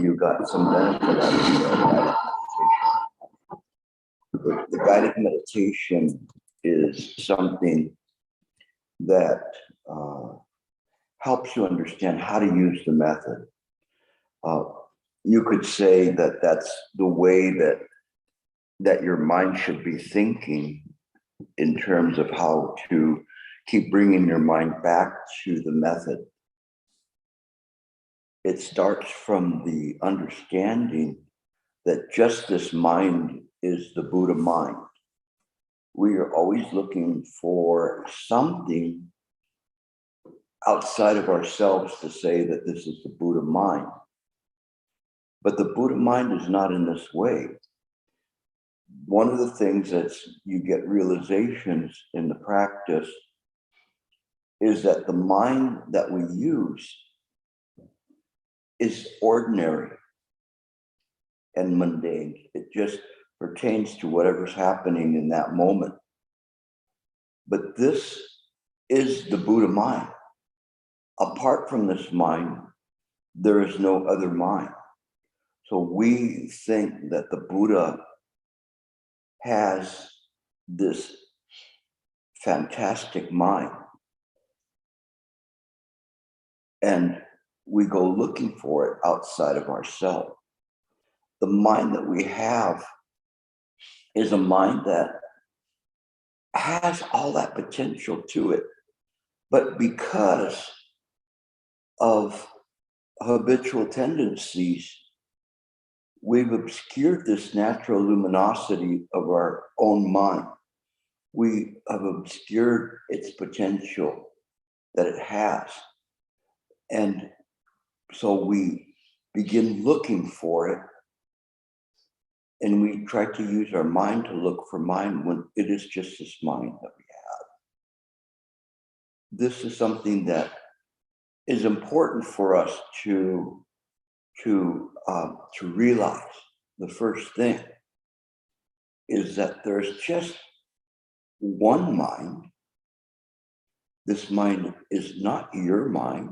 you got some benefit out of the guided meditation is something that helps you understand how to use the method. You could say that that's the way that your mind should be thinking in terms of how to keep bringing your mind back to the method. It starts from the understanding that just this mind is the Buddha mind. We are always looking for something outside of ourselves to say that this is the Buddha mind. But the Buddha mind is not in this way. One of the things that you get realizations in the practice is that the mind that we use is ordinary and mundane. It just pertains to whatever's happening in that moment. But this is the Buddha mind. Apart from this mind, there is no other mind. So we think that the Buddha has this fantastic mind. And we go looking for it outside of ourselves. The mind that we have is a mind that has all that potential to it. But because of habitual tendencies, we've obscured this natural luminosity of our own mind. We have obscured its potential that it has. And so we begin looking for it, and we try to use our mind to look for mind when it is just this mind that we have. This is something that is important for us to realize. The first thing is that there's just one mind. This mind is not your mind,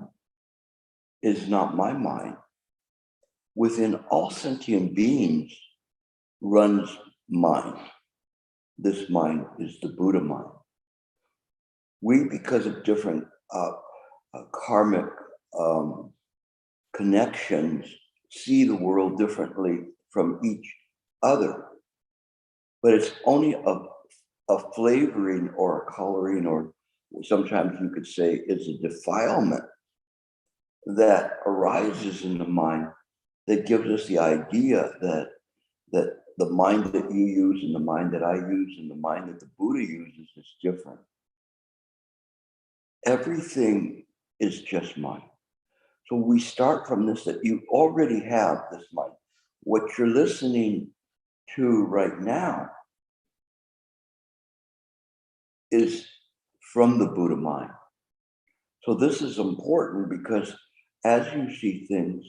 is not my mind. Within all sentient beings runs mind. This mind is the Buddha mind. We, because of different karmic connections, see the world differently from each other. But it's only a flavoring or a coloring, or sometimes you could say it's a defilement that arises in the mind that gives us the idea that the mind that you use and the mind that I use and the mind that the Buddha uses is different. Everything is just mind. So we start from this, that you already have this mind. What you're listening to right now is from the Buddha mind. So this is important because as you see things,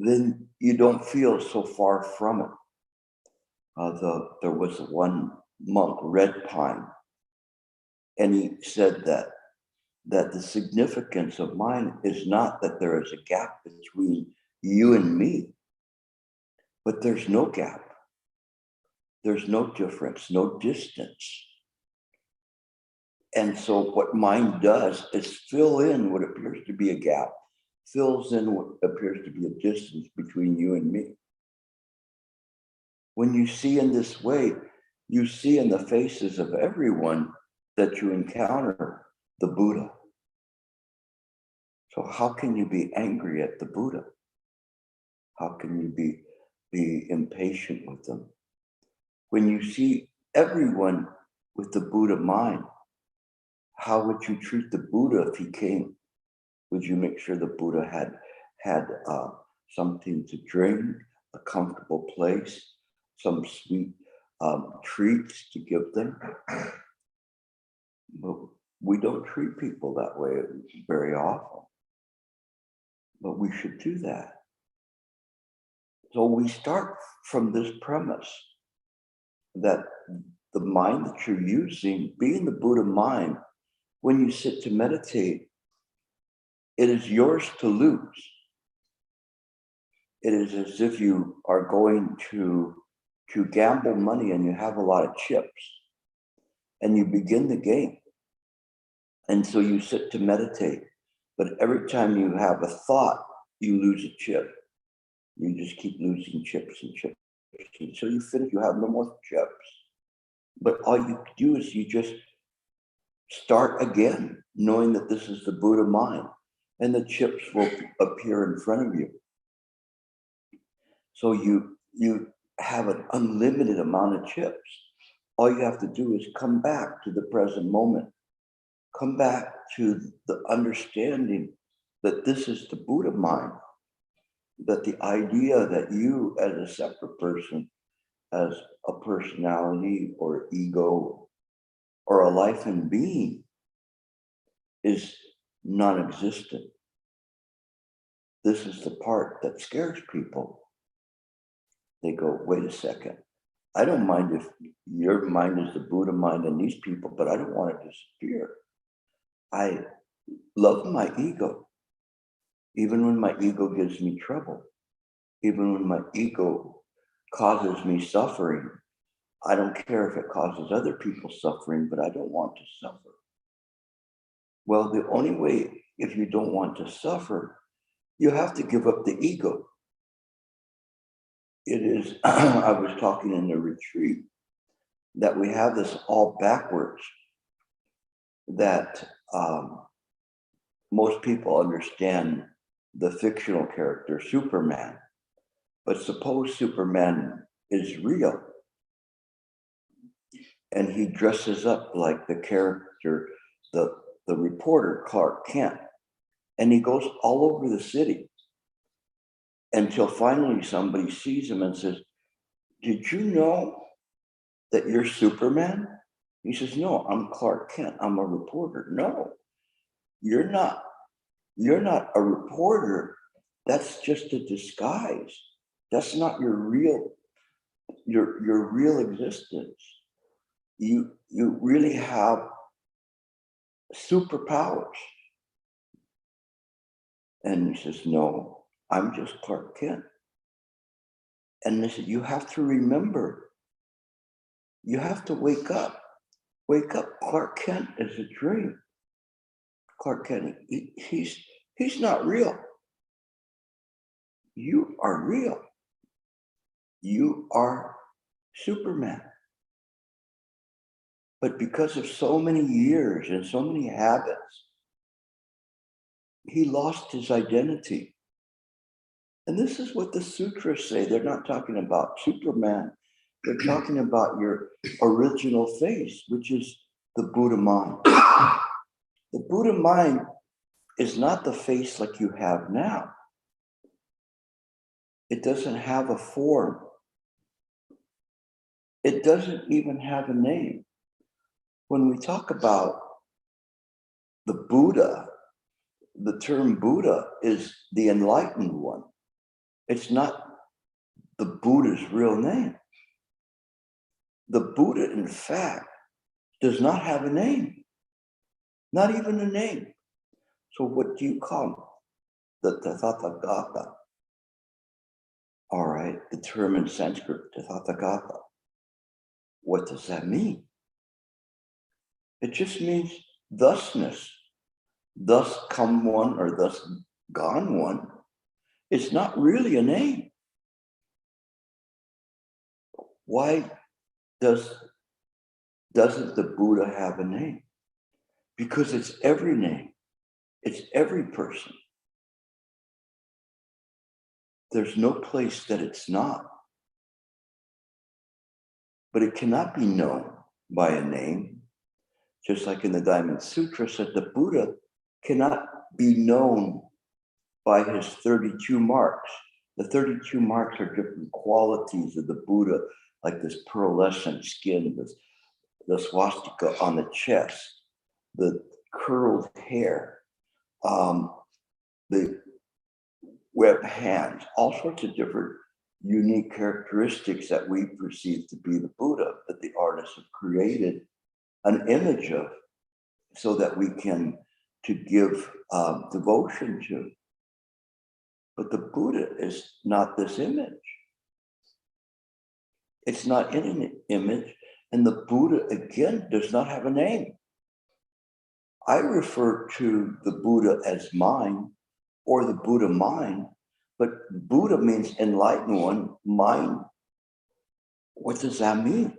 then you don't feel so far from it. There was one monk, Red Pine, and he said that the significance of mind is not that there is a gap between you and me, but there's no gap. There's no difference, no distance. And so what mind does is fill in what appears to be a gap, fills in what appears to be a distance between you and me. When you see in this way, you see in the faces of everyone that you encounter the Buddha. So how can you be angry at the Buddha? How can you be impatient with them? When you see everyone with the Buddha mind, how would you treat the Buddha if he came? Would you make sure the Buddha had something to drink, a comfortable place, some sweet treats to give them? But we don't treat people that way very often. But we should do that. So we start from this premise that the mind that you're using, being the Buddha mind, when you sit to meditate, it is yours to lose. it is as if you are going to gamble money and you have a lot of chips and you begin the game. And so you sit to meditate, but every time you have a thought, you lose a chip. You just keep losing chips and chips. So you finish, you have no more chips. But all you do is you just start again, knowing that this is the Buddha mind, and the chips will appear in front of you. So you have an unlimited amount of chips. All you have to do is come back to the present moment. Come back to the understanding that this is the Buddha mind, that the idea that you as a separate person, as a personality or ego or a life and being is non-existent. This is the part that scares people. They go, wait a second. I don't mind if your mind is the Buddha mind and these people, but I don't want it to disappear. I love my ego, even when my ego gives me trouble, even when my ego causes me suffering. I don't care if it causes other people suffering, but I don't want to suffer. Well, the only way, if you don't want to suffer, you have to give up the ego. It is, I was talking in the retreat, that we have this all backwards, that most people understand the fictional character, Superman. But suppose Superman is real and he dresses up like the character, the reporter, Clark Kent, and he goes all over the city until finally somebody sees him and says, did you know that you're Superman? He says, no, I'm Clark Kent. I'm a reporter. No, you're not. You're not a reporter. That's just a disguise. That's not your real existence. You really have superpowers. And he says, no, I'm just Clark Kent. And they said, you have to remember, you have to wake up. Wake up. Clark Kent is a dream. Clark Kent, he's not real. You are real. You are Superman. But because of so many years and so many habits, he lost his identity. And this is what the sutras say. They're not talking about Superman. They're talking about your original face, which is the Buddha mind. The Buddha mind is not the face like you have now. It doesn't have a form. It doesn't even have a name. When we talk about the Buddha, the term Buddha is the enlightened one. It's not the Buddha's real name. The Buddha, in fact, does not have a name, not even a name. So what do you call him? The Tathagata. All right, the term in Sanskrit, Tathagata. What does that mean? It just means thusness. Thus come one or thus gone one. It's not really a name. Why doesn't the Buddha have a name? Because it's every name. It's every person. There's no place that it's not. But it cannot be known by a name. Just like in the Diamond Sutra said, the Buddha cannot be known by his 32 marks. The 32 marks are different qualities of the Buddha, like this pearlescent skin, the swastika on the chest, the curled hair, the webbed hands, all sorts of different unique characteristics that we perceive to be the Buddha, that the artists have created an image of, so that we can to give devotion to. But the Buddha is not this image. It's not in an image. And the Buddha, again, does not have a name. I refer to the Buddha as mind or the Buddha mind, but Buddha means enlightened one, mind. What does that mean?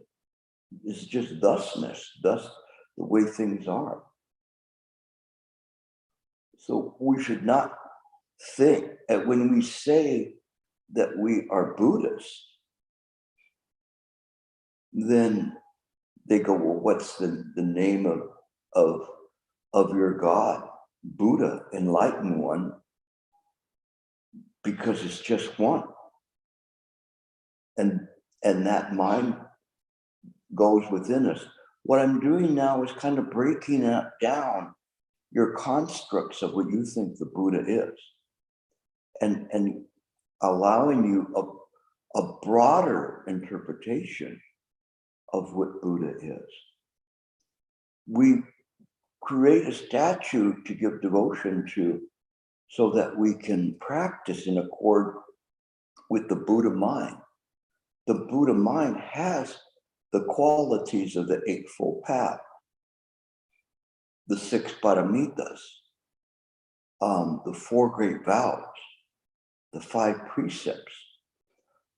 It's just thusness, thus the way things are. So we should not think that when we say that we are Buddhists, then they go, well, what's the name of your God? Buddha, enlightened one, because it's just one. And that mind goes within us. What I'm doing now is kind of breaking down your constructs of what you think the Buddha is, and allowing you a broader interpretation of what Buddha is. We create a statue to give devotion to so that we can practice in accord with the Buddha mind. The Buddha mind has the qualities of the Eightfold Path, the six paramitas, the four great vows, the five precepts.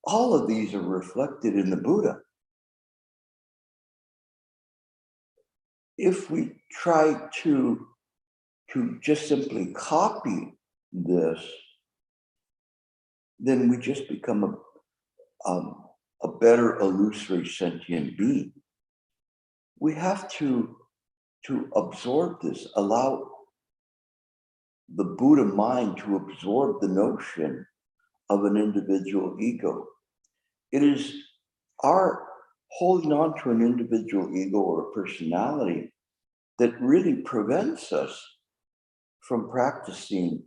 All of these are reflected in the Buddha. If we try to just simply copy this, then we just become a better illusory sentient being. We have to absorb this, allow the Buddha mind to absorb the notion of an individual ego. It is our holding on to an individual ego or personality that really prevents us from practicing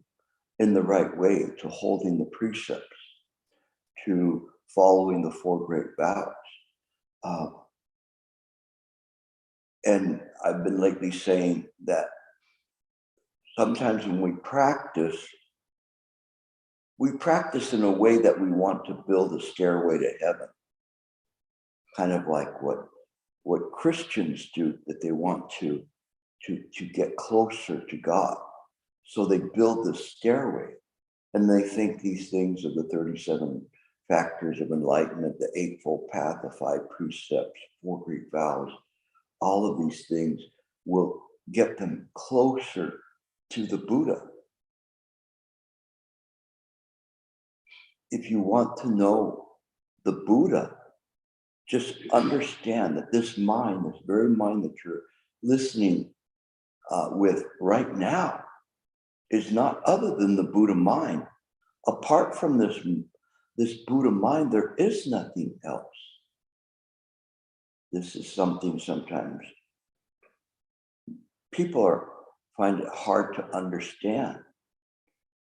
in the right way, to holding the precepts, to following the four great vows. And I've been lately saying that sometimes when we practice in a way that we want to build a stairway to heaven, kind of like what Christians do, that they want to get closer to God. So they build this stairway, and they think these things are the 37 factors of enlightenment, the Eightfold Path, the five precepts, four great vows. All of these things will get them closer to the Buddha. If you want to know the Buddha, just understand that this mind, this very mind that you're listening with right now, is not other than the Buddha mind. Apart from this Buddha mind, there is nothing else. This is something sometimes people find it hard to understand,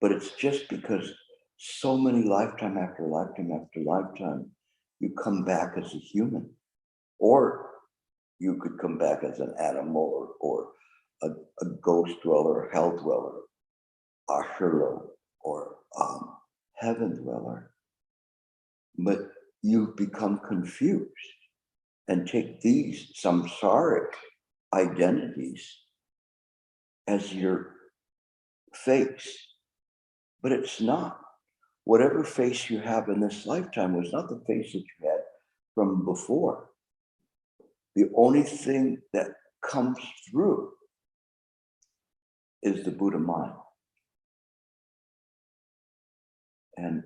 but it's just because so many lifetime after lifetime after lifetime, you come back as a human, or you could come back as an animal, or a ghost dweller, hell dweller, ashura, or heaven dweller. But you've become confused and take these samsaric identities as your face, but it's not. Whatever face you have in this lifetime was not the face that you had from before. The only thing that comes through is the Buddha mind. And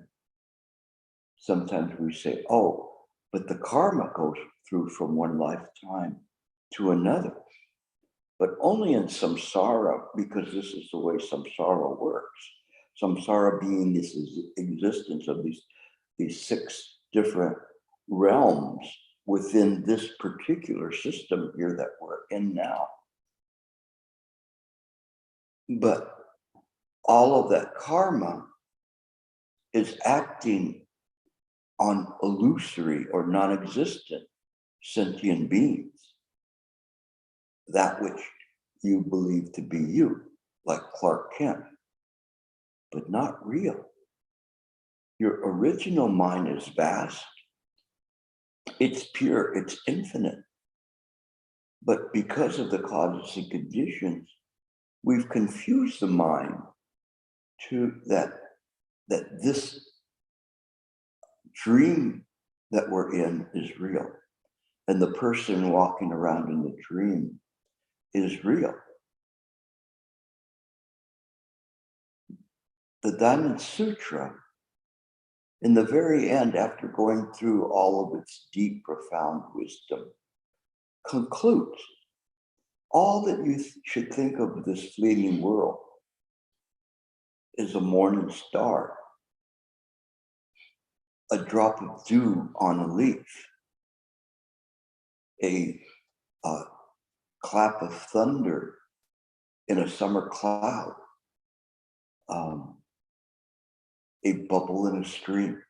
sometimes we say, oh, but the karma goes through from one lifetime to another. But only in samsara, because this is the way samsara works. Samsara being this existence of these six different realms within this particular system here that we're in now. But all of that karma is acting on illusory or non-existent sentient beings, that which you believe to be you, like Clark Kent, but not real. Your original mind is vast. It's pure, it's infinite. But because of the causes and conditions, we've confused the mind to that this dream that we're in is real. And the person walking around in the dream is real. The Diamond Sutra, in the very end, after going through all of its deep, profound wisdom, concludes all that you should think of this fleeting world is a morning star, a drop of dew on a leaf, a clap of thunder in a summer cloud, a bubble in a stream,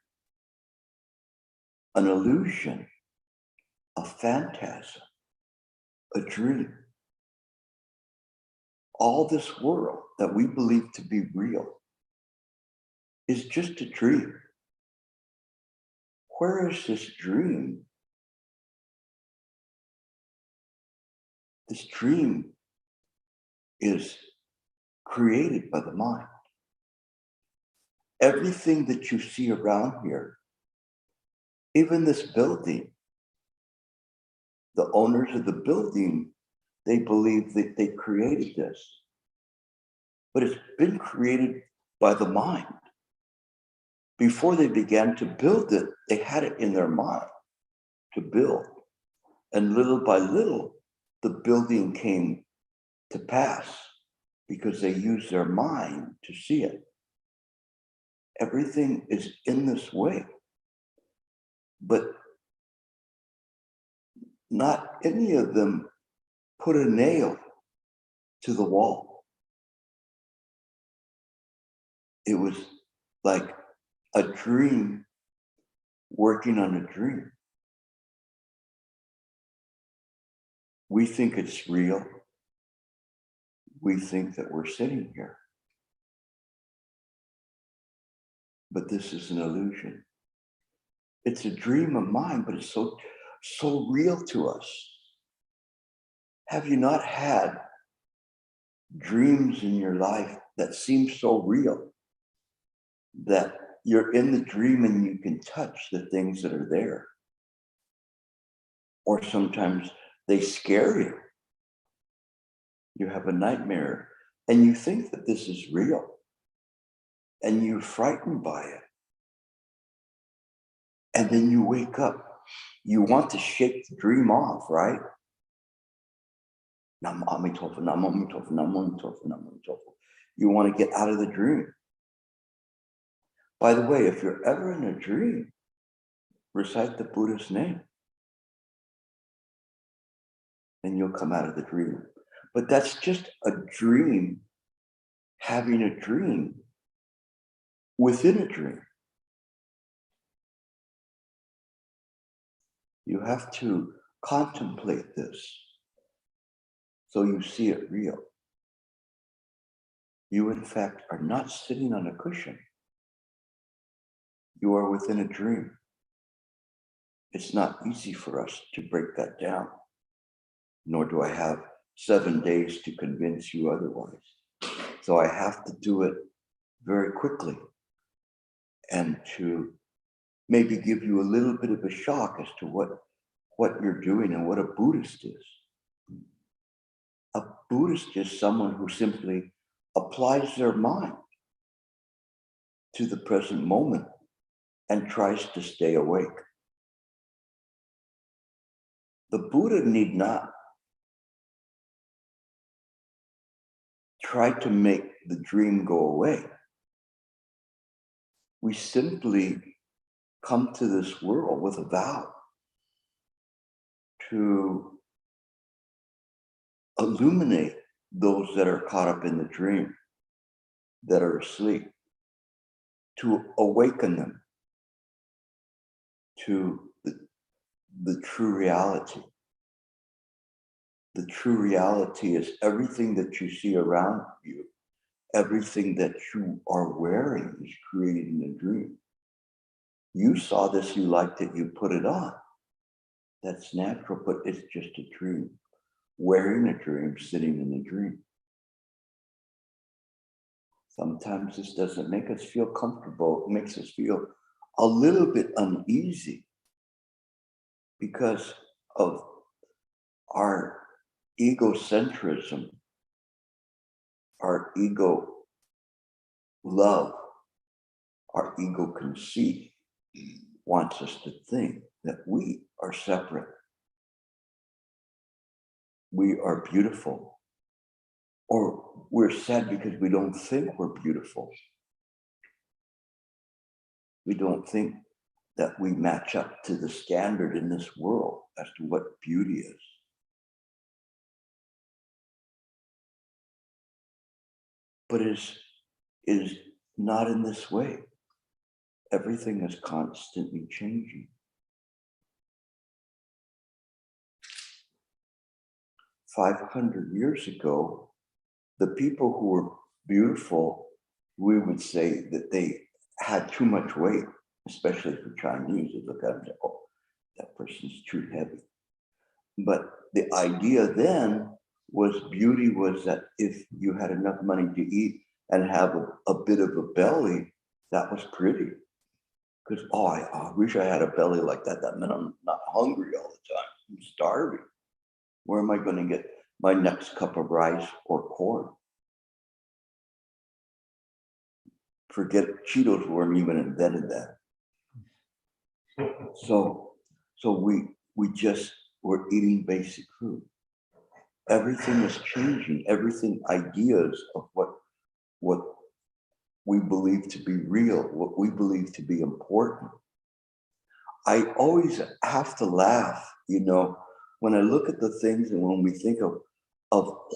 an illusion, a phantasm, a dream. All this world that we believe to be real is just a dream. Where is this dream? This dream is created by the mind. Everything that you see around here, even this building, the owners of the building, they believe that they created this. But it's been created by the mind. Before they began to build it, they had it in their mind to build. And little by little, the building came to pass because they used their mind to see it. Everything is in this way. But not any of them put a nail to the wall. It was like a dream working on a dream. We think it's real. We think that we're sitting here. But this is an illusion. It's a dream of mine, but it's so real to us. Have you not had dreams in your life that seem so real that you're in the dream and you can touch the things that are there? Or sometimes they scare you. You have a nightmare and you think that this is real and you're frightened by it. And then you wake up. You want to shake the dream off, right? Nam Amitofu, Nam Amitofu, Nam Amitofu, Nam Amitofu. You want to get out of the dream. By the way, if you're ever in a dream, recite the Buddha's name. And you'll come out of the dream. But that's just a dream, having a dream within a dream. You have to contemplate this so you see it real. You, in fact, are not sitting on a cushion. You are within a dream. It's not easy for us to break that down, nor do I have 7 days to convince you otherwise. So I have to do it very quickly and to maybe give you a little bit of a shock as to what you're doing and what a Buddhist is. A Buddhist is someone who simply applies their mind to the present moment and tries to stay awake. The Buddha need not try to make the dream go away. We simply come to this world with a vow to illuminate those that are caught up in the dream, that are asleep, to awaken them to the true reality. The true reality is everything that you see around you, everything that you are wearing is created in a dream. You saw this, you liked it, you put it on. That's natural, but it's just a dream. Wearing a dream, sitting in a dream. Sometimes this doesn't make us feel comfortable. It makes us feel a little bit uneasy because of our egocentrism, our ego love, our ego conceit wants us to think that we are separate. We are beautiful. Or we're sad because we don't think we're beautiful. We don't think that we match up to the standard in this world as to what beauty is. But it is not in this way. Everything is constantly changing. 500 years ago, the people who were beautiful, we would say that they had too much weight, especially for Chinese. You look at them and say, oh, that person's too heavy. But the idea then was beauty was that if you had enough money to eat and have a bit of a belly, that was pretty. Because, oh, I wish I had a belly like that. That meant I'm not hungry all the time. I'm starving. Where am I going to get my next cup of rice or corn? Forget Cheetos weren't even invented that. So we just were eating basic food. Everything is changing. Everything, ideas of what we believe to be real, what we believe to be important. I always have to laugh, when I look at the things and when we think of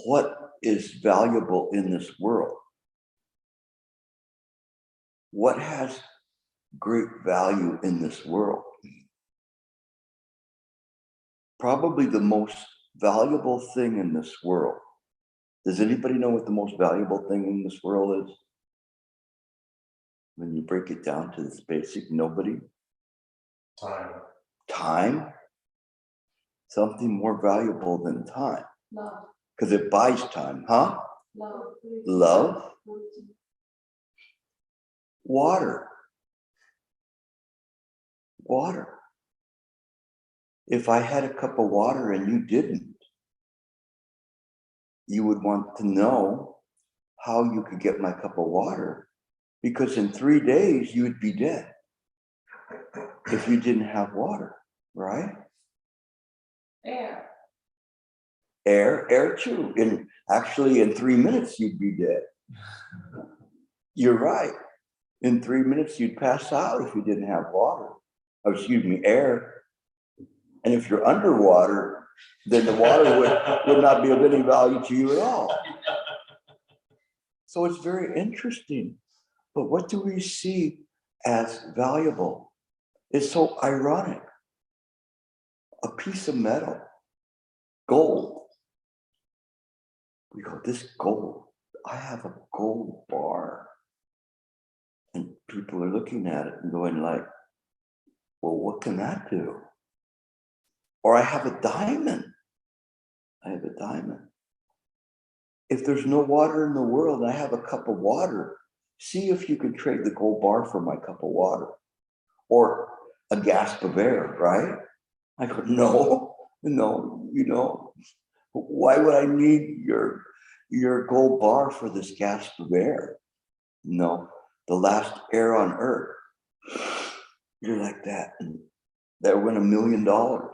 what is valuable in this world. What has great value in this world? Probably the most valuable thing in this world. Does anybody know what the most valuable thing in this world is? When you break it down to this basic, nobody? Time. Time? Something more valuable than time. Love. Because it buys time, huh? Love. Love? Water. Water. If I had a cup of water and you didn't, you would want to know how you could get my cup of water, because in 3 days you would be dead if you didn't have water, right? Air. Air too. Actually, in 3 minutes you'd be dead. You're right. In 3 minutes you'd pass out if you didn't have water. Oh, excuse me, air. And if you're underwater, then the water would not be of any value to you at all. So it's very interesting. But what do we see as valuable? It's so ironic. A piece of metal, gold. We go, this gold, I have a gold bar. And people are looking at it and going like, well, what can that do? Or I have a diamond. I have a diamond. If there's no water in the world and I have a cup of water, see if you can trade the gold bar for my cup of water or a gasp of air, right? I go, no, why would I need your gold bar for this gasp of air? No, the last air on earth. You're like that. And that win $1 million, $2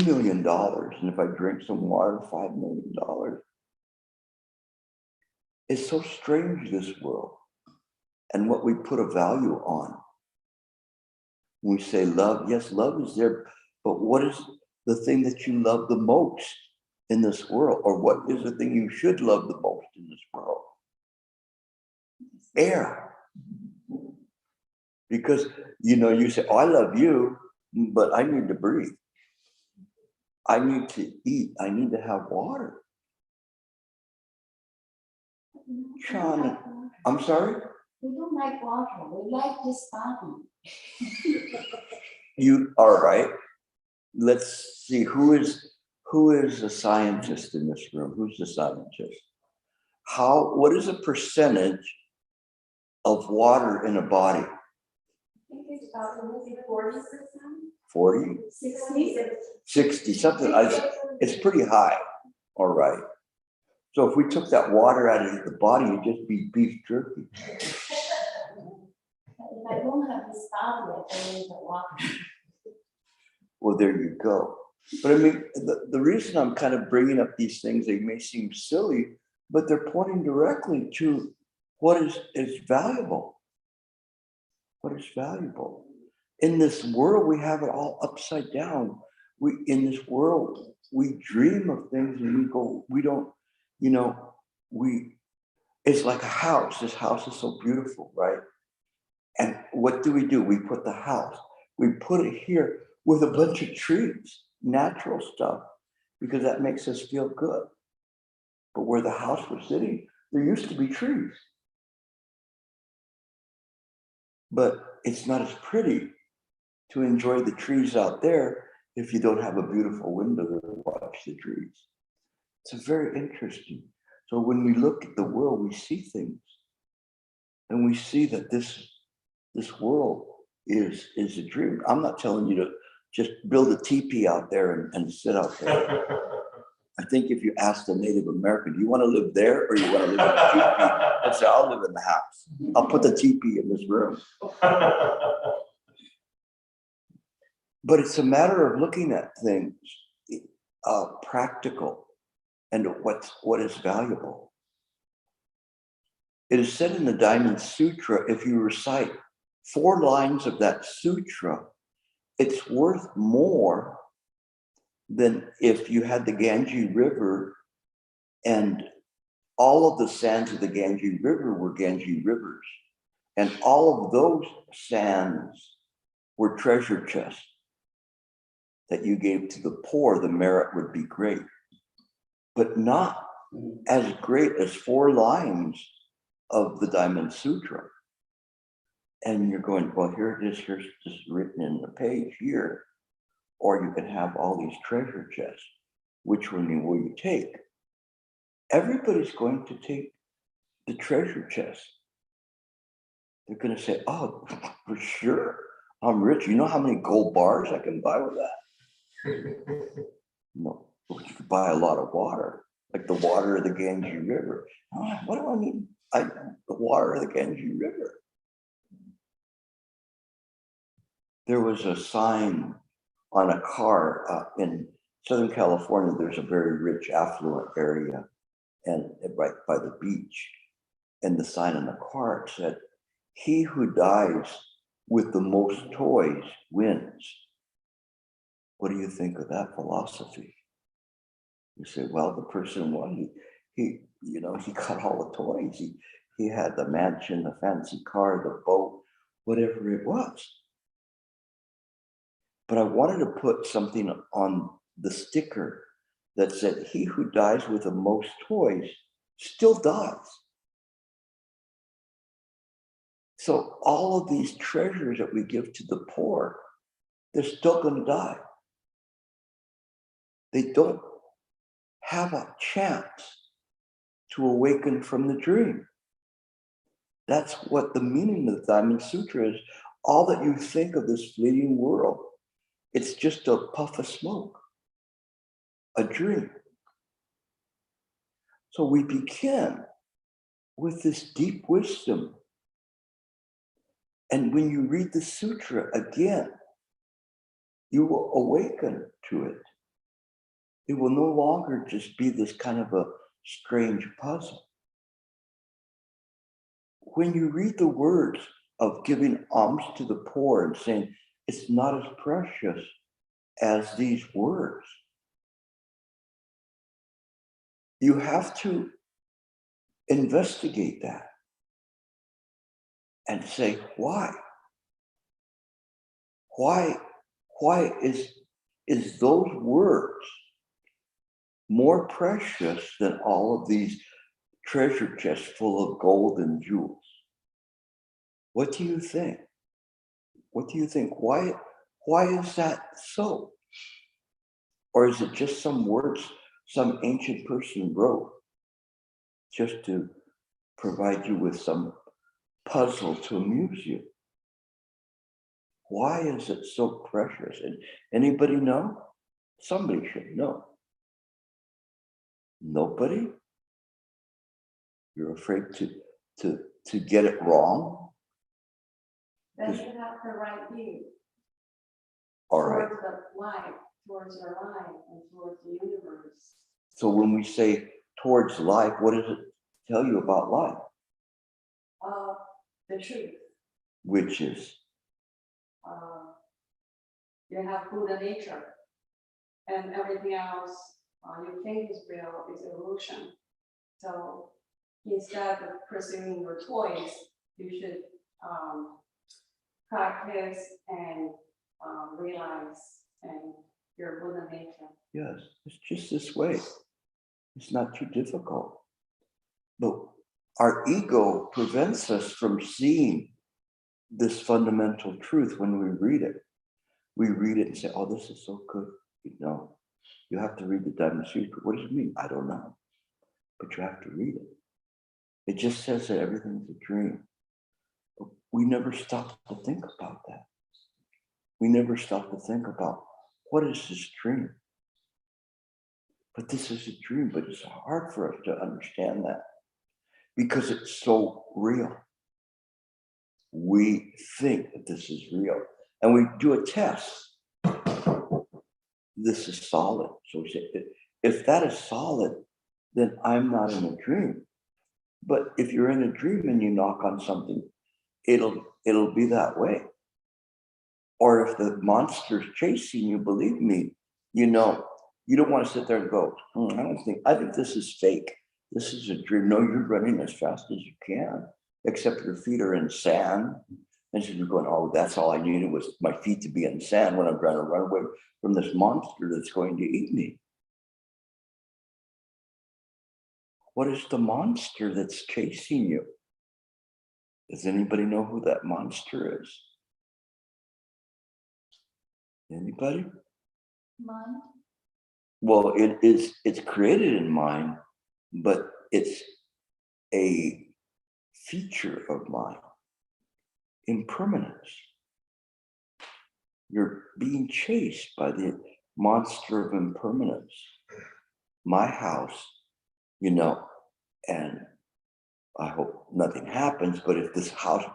million. And if I drink some water, $5 million. It's so strange, this world, and what we put a value on. When we say love, yes, love is there, but what is the thing that you love the most in this world? Or what is the thing you should love the most in this world? Air. Because, you say, oh, I love you, but I need to breathe. I need to eat. I need to have water. Sean, I'm sorry? We don't like water. We like this body. You all right? Let's see who is a scientist in this room. Who's the scientist? What is a percentage of water in a body? I think it's about 40%. 40, 60. 60, something. It's pretty high. All right. So if we took that water out of the body, it'd just be beef jerky. If I don't have this body, I don't need the water. Well, there you go. But I mean, the reason I'm kind of bringing up these things, they may seem silly, but they're pointing directly to what is valuable. What is valuable? In this world, we have it all upside down. In this world, we dream of things and we don't, it's like a house. This house is so beautiful, right? And what do? We put the house, we put it here with a bunch of trees, natural stuff, because that makes us feel good. But where the house was sitting, there used to be trees. But it's not as pretty to enjoy the trees out there if you don't have a beautiful window to watch the trees. It's very interesting. So when we look at the world, we see things, and we see that this world is a dream. I'm not telling you to just build a teepee out there and sit out there. I think if you ask the Native American, do you want to live there or you want to live in a teepee? They'll say, I'll live in the house. I'll put the teepee in this room. But it's a matter of looking at things practical and what is valuable. It is said in the Diamond Sutra, if you recite 4 lines of that sutra, it's worth more than if you had the Ganges River and all of the sands of the Ganges River were Ganges rivers. And all of those sands were treasure chests that you gave to the poor. The merit would be great, but not as great as 4 lines of the Diamond Sutra. And you're going, well, here it is, here's just written in the page here. Or you can have all these treasure chests. Which one will you take? Everybody's going to take the treasure chest. They're going to say, oh, for sure, I'm rich. You know how many gold bars I can buy with that? No, but you could buy a lot of water, like the water of the Ganges River. Oh, what do I need? The water of the Ganges River. There was a sign on a car in Southern California. There's a very rich, affluent area, and right by the beach. And the sign on the car said, "He who dies with the most toys wins." What do you think of that philosophy? You say, well, the person won. He got all the toys. He had the mansion, the fancy car, the boat, whatever it was. But I wanted to put something on the sticker that said, "He who dies with the most toys still dies." So all of these treasures that we give to the poor, they're still going to die. They don't have a chance to awaken from the dream. That's what the meaning of the Diamond Sutra is. All that you think of this fleeting world, it's just a puff of smoke, a dream. So we begin with this deep wisdom. And when you read the sutra again, you will awaken to it. It will no longer just be this kind of a strange puzzle. When you read the words of giving alms to the poor and saying it's not as precious as these words, you have to investigate that and say, why? Why is those words more precious than all of these treasure chests full of gold and jewels? What do you think? What do you think? Why is that so? Or is it just some words some ancient person wrote just to provide you with some puzzle to amuse you? Why is it so precious? And anybody know? Somebody should know. Nobody? You're afraid to get it wrong? Then you have the right view All right. towards the light, towards your life, and towards the universe. So when we say towards life, what does it tell you about life? The truth. Which is? You have Buddha nature, and everything else you think is real is illusion. So instead of pursuing your toys, you should practice and realize and your Buddha nature. Yes, it's just this way. It's not too difficult. But our ego prevents us from seeing this fundamental truth when we read it. We read it and say, oh, this is so good. You know, you have to read the Dharma Sutra. What does it mean? I don't know. But you have to read it. It just says that everything's a dream. But we never stop to think about that. We never stop to think about what is this dream? But this is a dream, but it's hard for us to understand that because it's so real. We think that this is real and we do a test. This is solid. So we say, if that is solid, then I'm not in a dream. But if you're in a dream and you knock on something, it'll be that way. Or if the monster's chasing you, believe me, you know, you don't want to sit there and go, I think this is fake. This is a dream. No, you're running as fast as you can, except your feet are in sand. And so you're going, oh, that's all I needed was my feet to be in sand when I'm trying to run away from this monster that's going to eat me. What is the monster that's chasing you? Does anybody know who that monster is? Anybody? Mind. Well, it's created in mind, but it's a feature of mind. Impermanence. You're being chased by the monster of impermanence. My house, you know, and I hope nothing happens, but if this house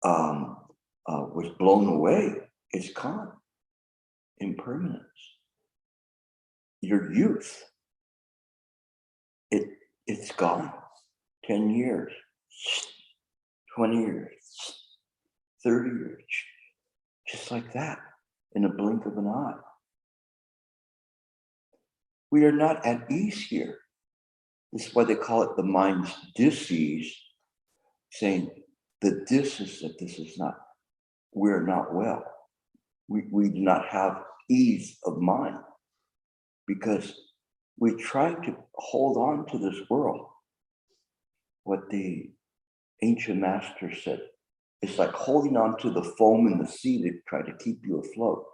was blown away, it's gone. Impermanence. Your youth, it's gone. 10 years, 20 years, 30 years, just like that, in a blink of an eye. We are not at ease here. This is why they call it the mind's dis-ease, saying the dis is that this is not, we're not well. We do not have ease of mind because we try to hold on to this world. What the ancient master said, it's like holding on to the foam in the sea to try to keep you afloat.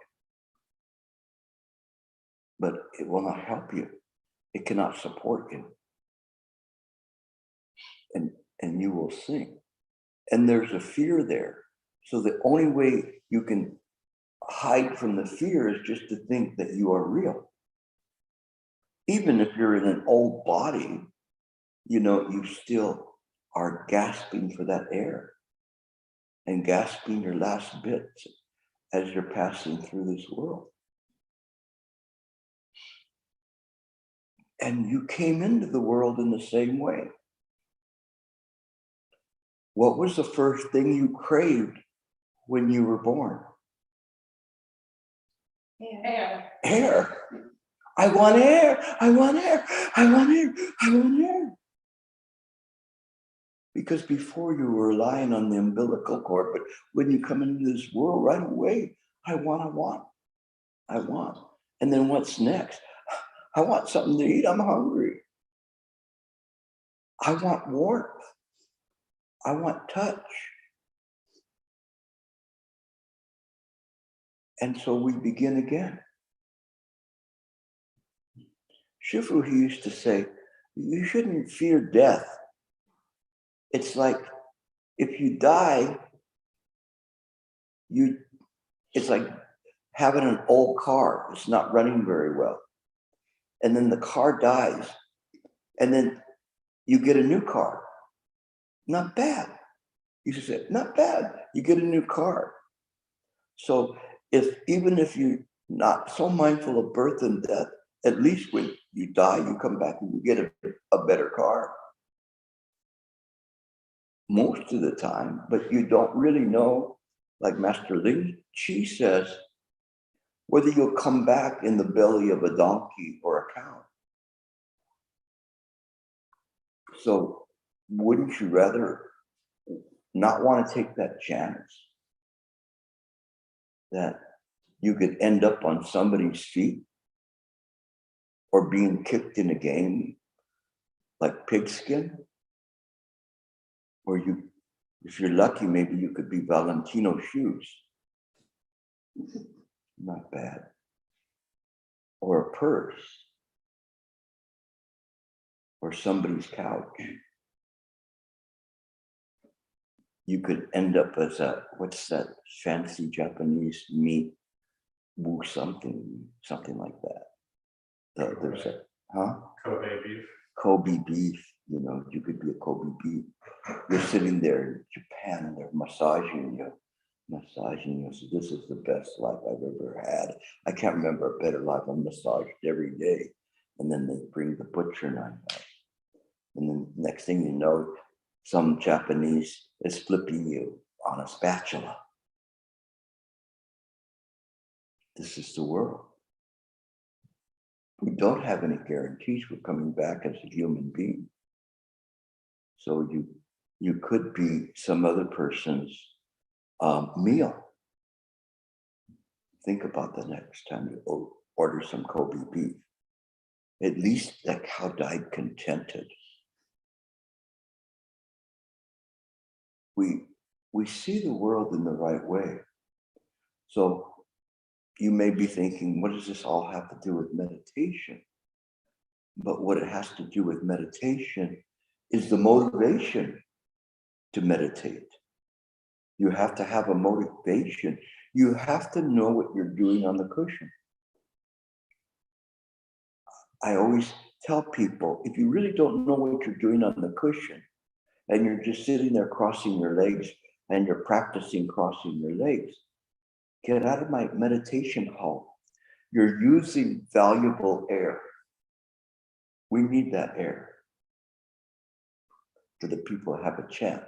But it will not help you. It cannot support you. And you will sink. And there's a fear there. So the only way you can hide from the fear is just to think that you are real. Even if you're in an old body, you know, you still are gasping for that air and gasping your last bits as you're passing through this world. And you came into the world in the same way. What was the first thing you craved when you were born? Air. Air. I want air. I want air. I want air. I want air. Because before you were relying on the umbilical cord, but when you come into this world right away, I want. And then what's next? I want something to eat. I'm hungry. I want warmth. I want touch. And so we begin again. Shifu, he used to say, you shouldn't fear death. It's like if you die, it's like having an old car. It's not running very well. And then the car dies. And then you get a new car. Not bad. You should say, not bad. You get a new car. So even if you're not so mindful of birth and death, at least when you die, you come back and you get a better car. Most of the time, but you don't really know, like Master Ling Chi says, whether you'll come back in the belly of a donkey or a cow. So wouldn't you rather not want to take that chance that you could end up on somebody's feet or being kicked in a game like pigskin? Or if you're lucky, maybe you could be Valentino shoes. Not bad. Or a purse. Or somebody's couch. You could end up as what's that fancy Japanese meat? Wu something like that. There's Kobe beef. Kobe beef, you could be a Kobe beef. You're sitting there in Japan and they're massaging you. So this is the best life I've ever had. I can't remember a better life. I'm massaged every day. And then they bring the butcher knife out. And then next thing you know, some Japanese is flipping you on a spatula. This is the world. We don't have any guarantees we're coming back as a human being. So you could be some other person's meal. Think about the next time you order some Kobe beef. At least that cow died contented. We see the world in the right way. So you may be thinking, what does this all have to do with meditation? But what it has to do with meditation is the motivation to meditate. You have to have a motivation. You have to know what you're doing on the cushion. I always tell people, if you really don't know what you're doing on the cushion, and you're just sitting there crossing your legs, and you're practicing crossing your legs, get out of my meditation hall. You're using valuable air. We need that air for the people to have a chance.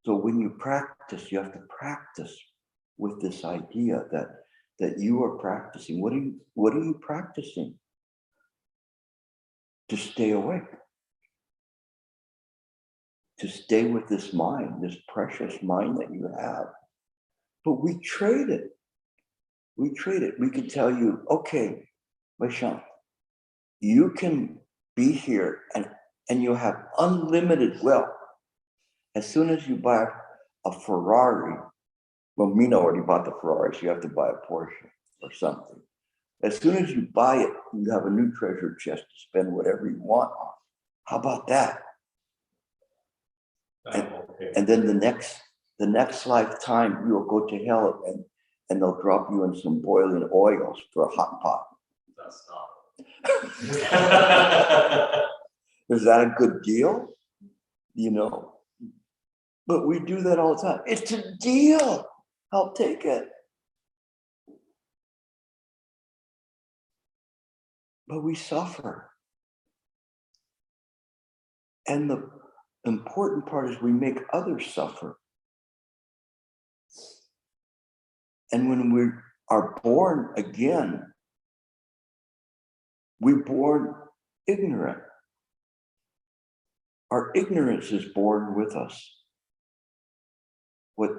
So when you practice, you have to practice with this idea that you are practicing. What are you practicing? To stay awake. To stay with this mind, this precious mind that you have. But we trade it. We can tell you, okay, Vaishant, you can be here and you have unlimited wealth. As soon as you buy a Ferrari, well, Mina already bought the Ferrari, so you have to buy a Porsche or something. As soon as you buy it, you have a new treasure chest to spend whatever you want on. How about that? And then the next lifetime, you'll go to hell and they'll drop you in some boiling oils for a hot pot. That's not. Is that a good deal? But we do that all the time. It's a deal. I'll take it. But we suffer. And the important part is we make others suffer. And when we are born again, we're born ignorant. Our ignorance is born with us. What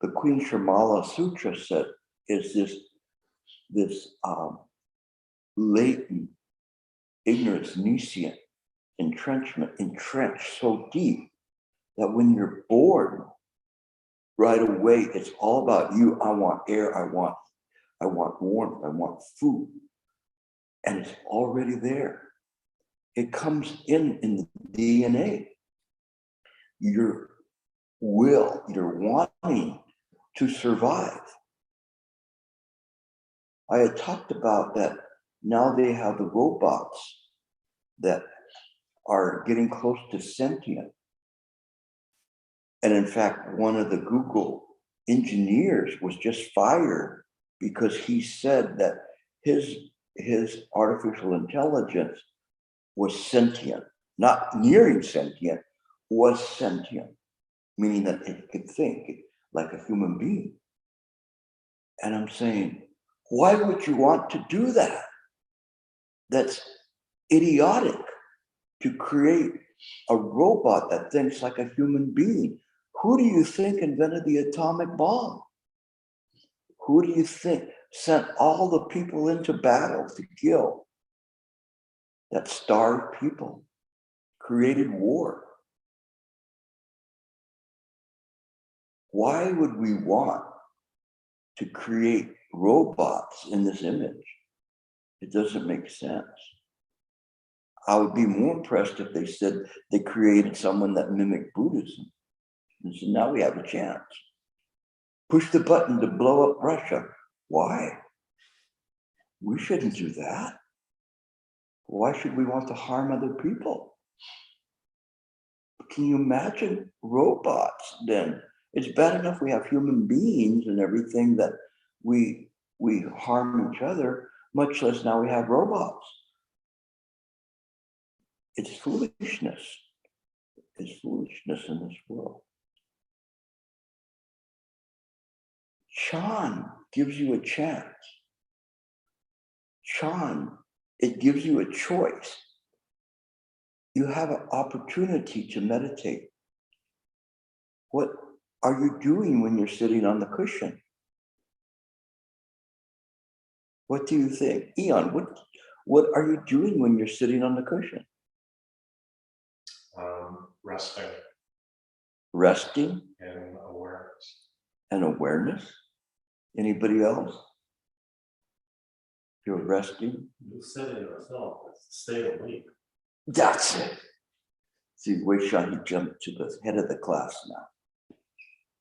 the Queen Shamala Sutra said is this latent ignorance, nescient, entrenched so deep that when you're bored, right away, it's all about you. I want air, I want warmth, I want food. And it's already there. It comes in the DNA. Your will, your wanting to survive. I had talked about that now they have the robots that are getting close to sentient. And in fact, one of the Google engineers was just fired because he said that his artificial intelligence was sentient, not nearing sentient, was sentient, meaning that it could think like a human being. And I'm saying, why would you want to do that? That's idiotic, to create a robot that thinks like a human being. Who do you think invented the atomic bomb? Who do you think sent all the people into battle to kill? That starved people, created war. Why would we want to create robots in this image? It doesn't make sense. I would be more impressed if they said they created someone that mimicked Buddhism. And so now we have a chance. Push the button to blow up Russia. Why? We shouldn't do that. Why should we want to harm other people? Can you imagine robots then? It's bad enough we have human beings and everything that we harm each other, much less now we have robots. It's foolishness. It's foolishness in this world. Chan gives you a chance. Chan, it gives you a choice. You have an opportunity to meditate. What are you doing when you're sitting on the cushion? What do you think? Eon, what are you doing when you're sitting on the cushion? Resting Resting and awareness. and awareness. Anybody else? You're resting. You said it yourself, it's stay awake. That's it. See, Wei Shan, he jumped to the head of the class now.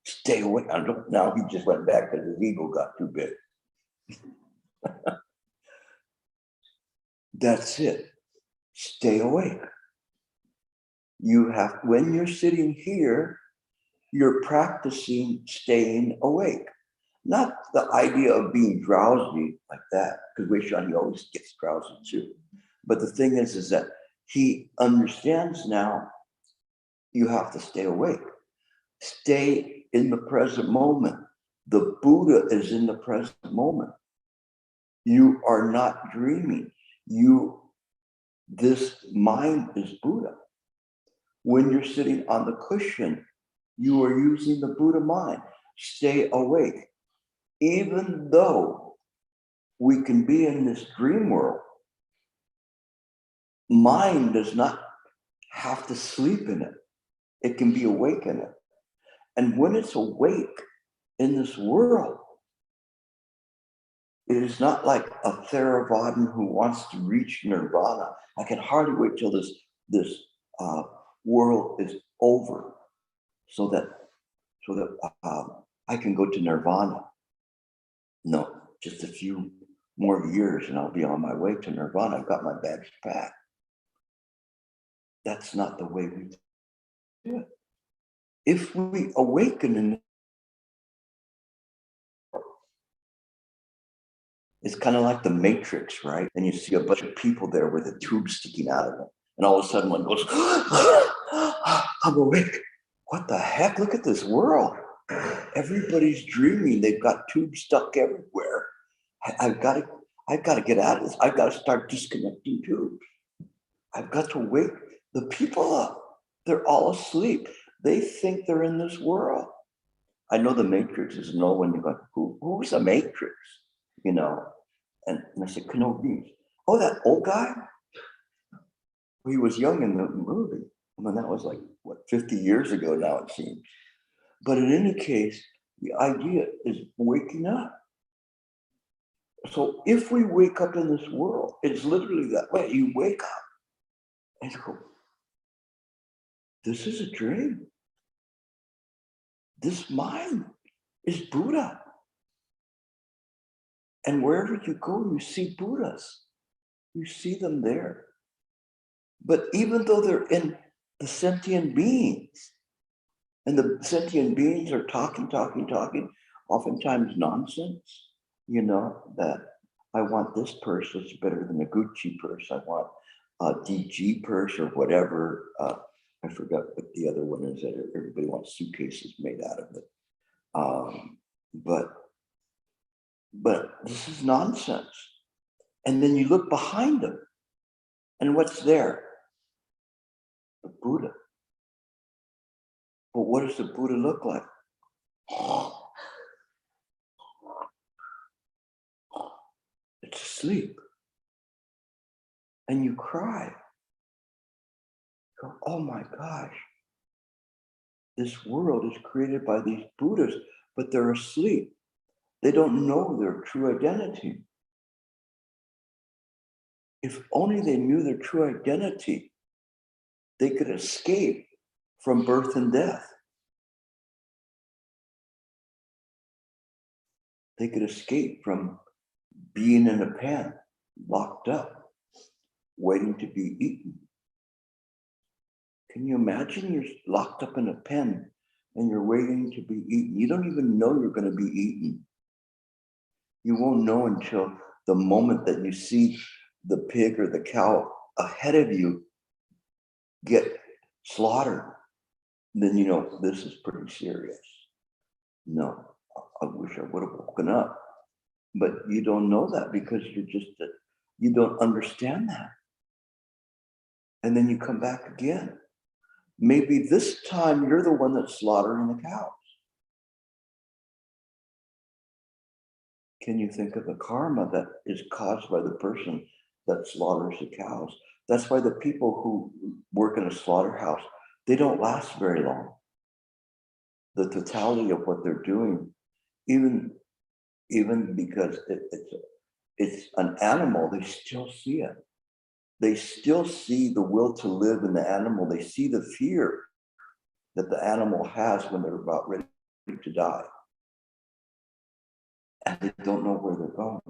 Stay away. Now he just went back because his ego got too big. That's it. Stay awake. You have, when you're sitting here, you're practicing staying awake. Not the idea of being drowsy like that, because Wei Shan, he always gets drowsy too. But the thing is that he understands now you have to stay awake. Stay in the present moment. The Buddha is in the present moment. You are not dreaming. This mind is Buddha. When you're sitting on the cushion, you are using the Buddha mind. Stay awake. Even though we can be in this dream world, mind does not have to sleep in it. It can be awake in it. And when it's awake in this world, it is not like a Theravadan who wants to reach nirvana. I can hardly wait till this world is over, so that I can go to nirvana. No, just a few more years and I'll be on my way to nirvana. I've got my bags packed. That's not the way we do it. If we awaken in, it's kind of like the Matrix, right? And you see a bunch of people there with a tube sticking out of them. And all of a sudden one goes, I'm awake. What the heck? Look at this world. Everybody's dreaming. They've got tubes stuck everywhere. I've got to get out of this. I've got to start disconnecting tubes. I've got to wake the people up. They're all asleep. They think they're in this world. I know the Matrix is no one. You go, who's the Matrix? You know, and I said, Kenobi. Oh, that old guy He was young in the movie. I mean, that was like, what, 50 years ago now, it seems. But in any case, the idea is waking up. So if we wake up in this world, it's literally that way. You wake up and you go, this is a dream. This mind is Buddha. And wherever you go, you see Buddhas. You see them there. But even though they're in the sentient beings, and the sentient beings are talking, oftentimes nonsense, that I want this purse that's better than a Gucci purse. I want a DG purse or whatever. I forgot what the other one is that everybody wants suitcases made out of it. But this is nonsense. And then you look behind them, and what's there? The Buddha. But what does the Buddha look like? It's asleep. And you cry. You go, oh my gosh. This world is created by these Buddhas, but they're asleep. They don't know their true identity. If only they knew their true identity, they could escape from birth and death. They could escape from being in a pen, locked up, waiting to be eaten. Can you imagine you're locked up in a pen and you're waiting to be eaten? You don't even know you're going to be eaten. You won't know until the moment that you see the pig or the cow ahead of you get slaughtered. Then you know this is pretty serious. No, I wish I would have woken up. But you don't know that because you don't understand that. And then you come back again. Maybe this time you're the one that's slaughtering the cows. Can you think of the karma that is caused by the person that slaughters the cows? That's why the people who work in a slaughterhouse, they don't last very long. The totality of what they're doing, even because it's an animal, they still see it. They still see the will to live in the animal. They see the fear that the animal has when they're about ready to die. And they don't know where they're going.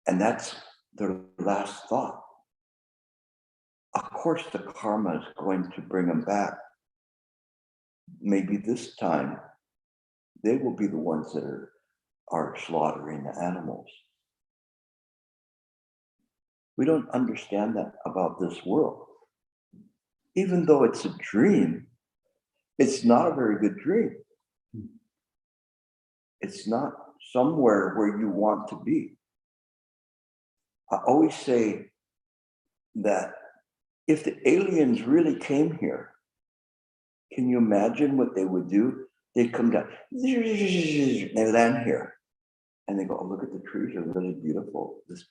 And that's their last thought. Of course, the karma is going to bring them back. Maybe this time, they will be the ones that are slaughtering the animals. We don't understand that about this world. Even though it's a dream, it's not a very good dream. It's not somewhere where you want to be. I always say that if the aliens really came here, can you imagine what they would do? They'd come down, they land here, and they go, oh, look at the trees, are really beautiful. This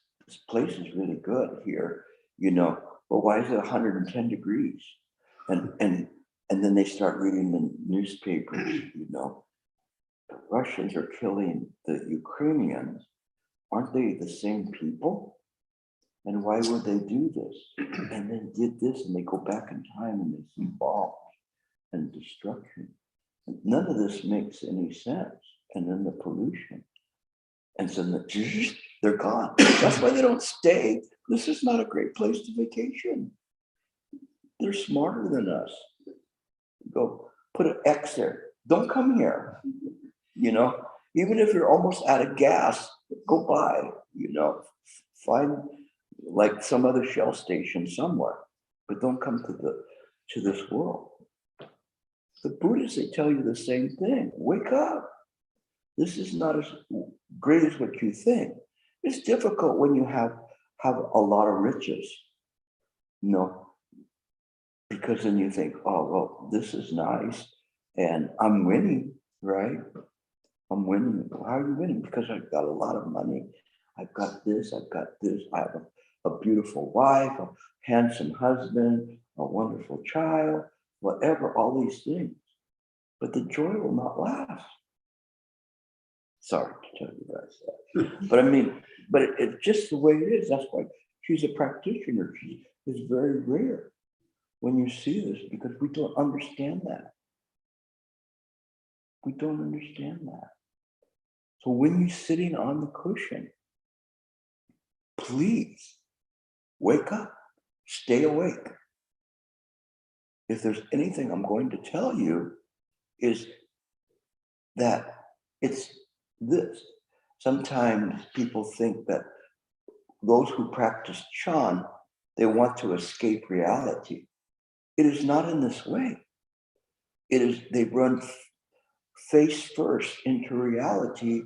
place is really good here, but why is it 110 degrees? And then they start reading the newspapers, the Russians are killing the Ukrainians. Aren't they the same people? And why would they do this? And they did this, and they go back in time and they see bombs and destruction. None of this makes any sense. And then the pollution. And so they're gone. That's why they don't stay. This is not a great place to vacation. They're smarter than us. Go put an X there. Don't come here. Even if you're almost out of gas, go by, find like some other Shell station somewhere, but don't come to this world. The Buddhists, they tell you the same thing. Wake up. This is not as great as what you think. It's difficult when you have a lot of riches, because then you think, oh, well, this is nice and I'm winning, right? I'm winning. How are you winning? Because I've got a lot of money. I've got this, I've got this, I have a beautiful wife, a handsome husband, a wonderful child, whatever, all these things. But the joy will not last. Sorry to tell you guys that. But I mean, but it's just the way it is. That's why she's a practitioner. She is very rare when you see this, because we don't understand that. We don't understand that. So when you're sitting on the cushion, please wake up, stay awake. If there's anything I'm going to tell you, is that it's this. Sometimes people think that those who practice Chan, they want to escape reality. It is not in this way. It is, they run face first into reality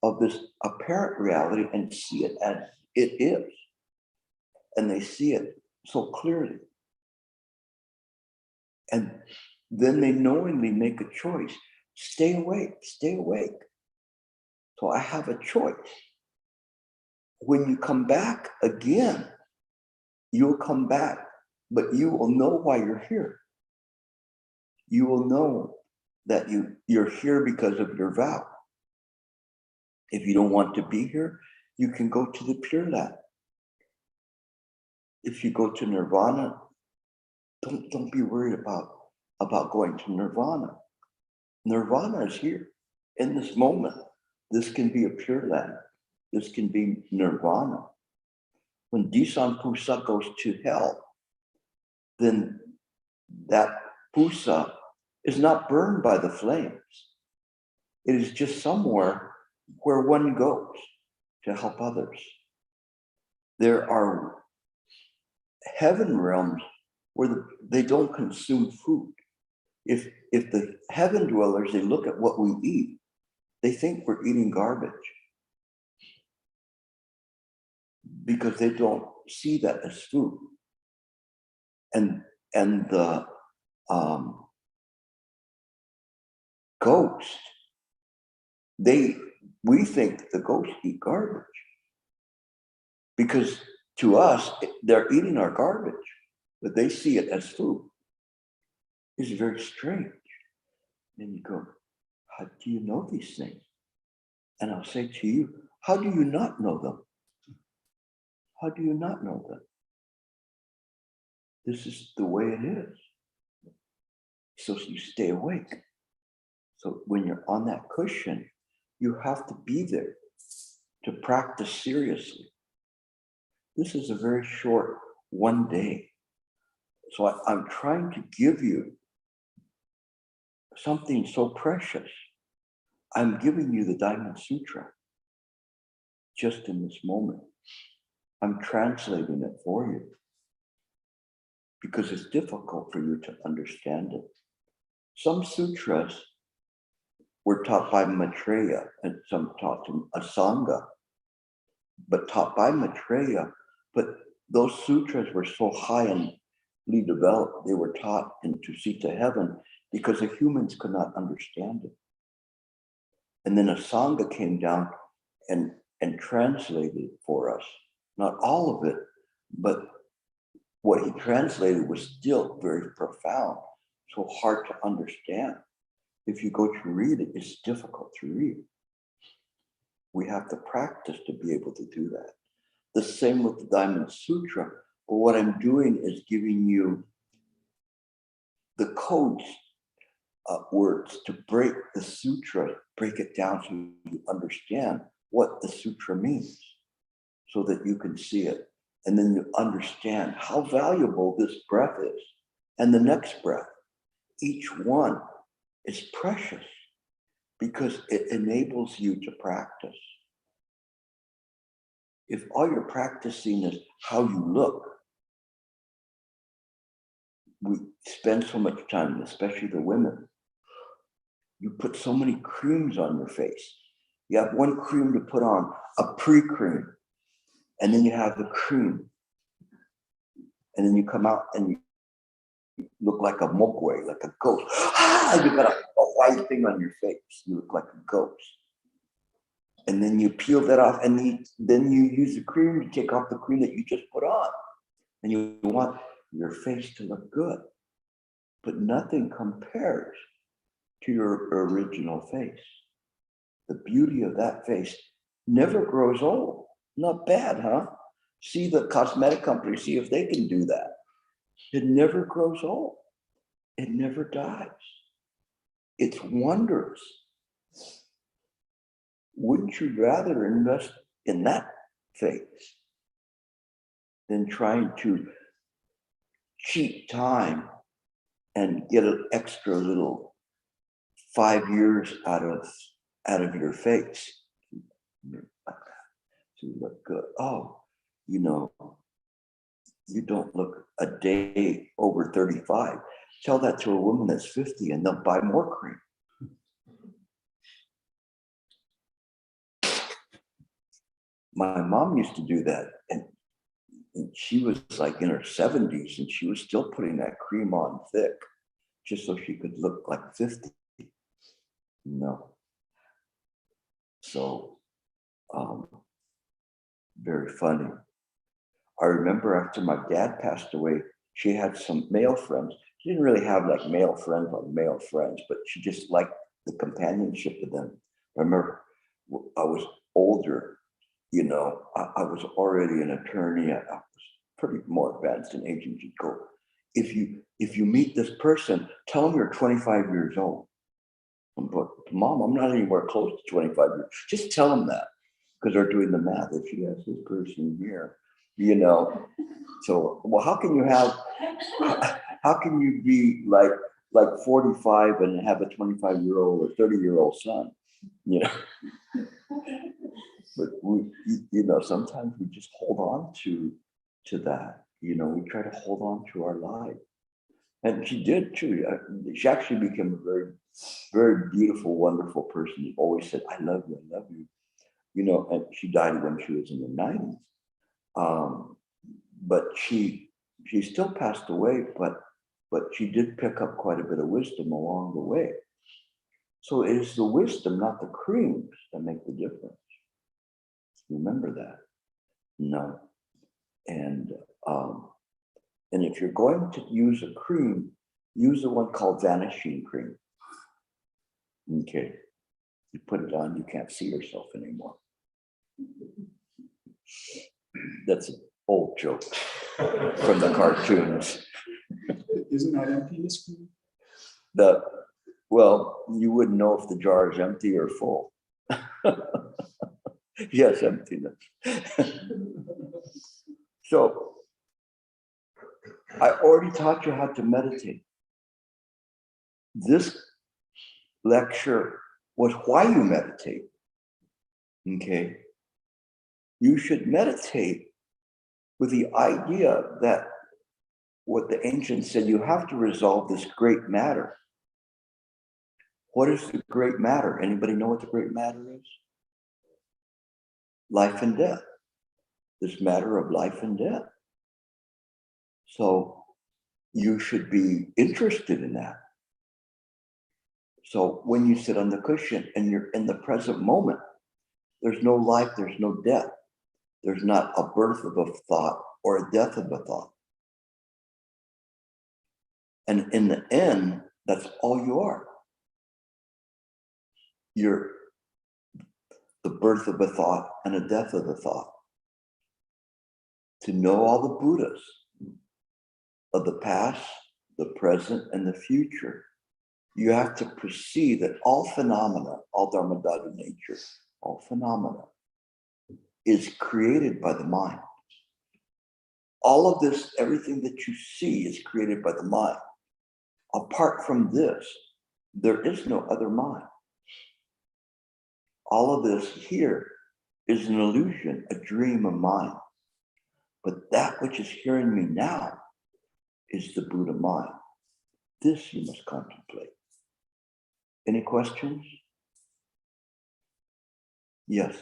of this apparent reality and see it as it is. And they see it so clearly. And then they knowingly make a choice. Stay awake, stay awake. So I have a choice. When you come back again, you'll come back, but you will know why you're here. You will know that you're here because of your vow. If you don't want to be here, you can go to the Pure Land. If you go to Nirvana, don't be worried about going to Nirvana. Nirvana is here in this moment. This can be a Pure Land. This can be Nirvana. When Disan Pusa goes to hell, then that Pusa is not burned by the flames. It is just somewhere where one goes to help others. There are heaven realms where they don't consume food. If the heaven dwellers, they look at what we eat, they think we're eating garbage, because they don't see that as food. And the ghost, we think the ghosts eat garbage, because to us they're eating our garbage, but they see it as food. It's very strange. Then you go, how do you know these things? And I'll say to you, how do you not know them? How do you not know them? This is the way it is. So you stay awake. So when you're on that cushion, you have to be there to practice seriously. This is a very short one day. So I'm trying to give you something so precious. I'm giving you the Diamond Sutra just in this moment. I'm translating it for you because it's difficult for you to understand it. Some sutras were taught by Maitreya and some taught to Asanga, but taught by Maitreya. But those sutras were so highly developed, they were taught into Sita heaven because the humans could not understand it. And then Asanga came down and translated it for us. Not all of it, but what he translated was still very profound, so hard to understand. If you go to read it, it's difficult to read. We have to practice to be able to do that. The same with the Diamond Sutra. But what I'm doing is giving you the codes, words to break the sutra, break it down so you understand what the sutra means, so that you can see it. And then you understand how valuable this breath is. And the next breath, each one is precious because it enables you to practice. If all you're practicing is how you look, we spend so much time, especially the women, you put so many creams on your face. You have one cream to put on, a pre-cream, and then you have the cream. And then you come out and you look like a mokwe, like a ghost. You got a white thing on your face. You look like a ghost. And then you peel that off, and then you use the cream to take off the cream that you just put on. And you want your face to look good. But nothing compares to your original face. The beauty of that face never grows old. Not bad, huh? See the cosmetic companies, see if they can do that. It never grows old. It never dies. It's wondrous. Wouldn't you rather invest in that face than trying to cheat time and get an extra little 5 years out of your face to look good? Oh, you know, you don't look a day over 35. Tell that to a woman that's 50 and they'll buy more cream. My mom used to do that, and she was like in her 70s and she was still putting that cream on thick just so she could look like 50. No. So, very funny. I remember after my dad passed away, she had some male friends. She didn't really have like male friends on male friends, but she just liked the companionship of them. I remember I was older, you know, I was already an attorney. I was pretty more advanced in age, and she'd go, if you meet this person, tell them you're 25 years old. But Mom, I'm not anywhere close to 25 years. Just tell them that, because they're doing the math. If she has this person here, you know, so well, how can you be like 45 and have a 25-year-old or 30-year-old son, you know? But we, you know, sometimes we just hold on to that, you know, we try to hold on to our life. And she did too. She actually became a very, very beautiful, wonderful person. She always said, I love you, you know, and she died when she was in the 90s. But she still passed away, but she did pick up quite a bit of wisdom along the way. So it is the wisdom, not the creams, that make the difference. Remember that. No. And if you're going to use a cream, use the one called vanishing cream. Okay. You put it on, you can't see yourself anymore. That's an old joke from the cartoons. Isn't that emptiness cream? Well, you wouldn't know if the jar is empty or full. Yes, emptiness. So I already taught you how to meditate. This lecture was why you meditate. Okay. You should meditate with the idea that what the ancients said, you have to resolve this great matter. What is the great matter? Anybody know what the great matter is? Life and death. This matter of life and death. So you should be interested in that. So when you sit on the cushion and you're in the present moment, there's no life, there's no death. There's not a birth of a thought or a death of a thought. And in the end, that's all you are. You're the birth of a thought and a death of a thought. To know all the Buddhas of the past, the present, and the future, you have to perceive that all phenomena, all Dharma Dada nature, all phenomena is created by the mind. All of this, everything that you see is created by the mind. Apart from this, there is no other mind. All of this here is an illusion, a dream of mind. But that which is here in me now is the Buddha mind. This you must contemplate. Any questions? Yes.